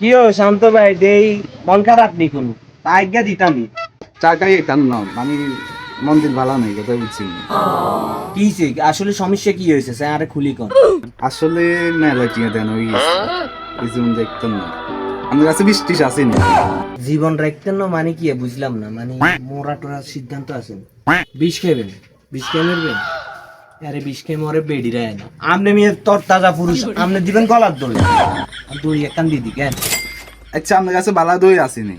কি ও শান্ত ভাই দেই মন খারাপ নি কোন আজ্ঞা দিতামি টাকাই টান না মানে মন্দির ভালো নেই কথা বুঝছি না। কি হইছে? আসলে সমস্যা কি হয়েছে স্যার আরে খুলি কোন আসলে মেলা টিয়া দেন ওই কিছু দেখতেন না আমাদের কাছে 20 আছে না। জীবন রাখতেন না মানে কি বুঝলাম না মানে মোরা টোরা সিদ্ধান্ত আছেন বিষ খাইবেন বিষ খেয়ে মরবেন আরে বিষ খেয়ে মরে বেডি রায় না আমনে মেয়ে তোর তাজা পুরুষ আমনে দিবেন গলার দড়ি দড়ি একখান দিদি কেন আচ্ছা আমাদের কাছে বালা দই আসেনি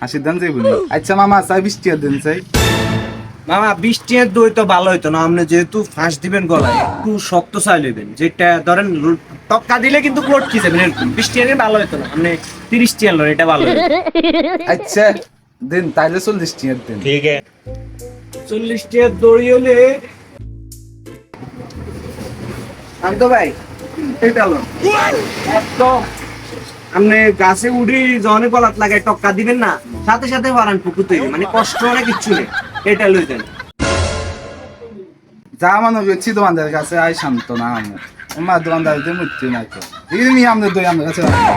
হাসির দান যাইব না। আচ্ছা মামা চাই 20 টিয়া দেন চাই। মামা বৃষ্টির দই তো ভালো হইতো না আপনি যেহেতু ফাঁস দিবেন গলায় একটু শক্ত চাই লইবেন যেটা ধরেন টক্কা দিলে কিন্তু লটকি যাবেন এরকম বৃষ্টির ভালো হইতো না আপনি 30 টিয়ার লন এটা ভালো হইতো আচ্ছা দেন তাইলে 40 টিয়া দেন। ঠিক আছে 40 টিয়ার দড়ি হলে শান্ত ভাই এটা লন একদম আপনি গাছে উড়ি জনে গলাত লাগায় টক্কা দিবেন না সাথে সাথে হারান পুকুর তৈরি মানে কষ্ট না কিচ্ছু নেই এটা লইতেন যা মনে করছি তোমাদের কাছে আই শান্ত না আমার দোকানদারিতে মৃত্যু নাই তো এই আমাদের দই আমাদের কাছে রাখো।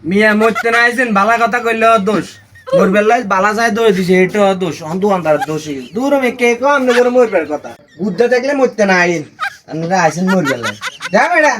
মিয়া মরতে না আইছেন বালা কথা কইলে দোষ মোর বেলায় বালা যায় দই দিছে এটা দোষ অন্ধু আন্দার দোষ দূর মে কে কো আমনে করে মরবার কথা বুদ্ধ থাকলে মরতে না আইন আপনারা আইছেন মোর বেলায় যা বেড়া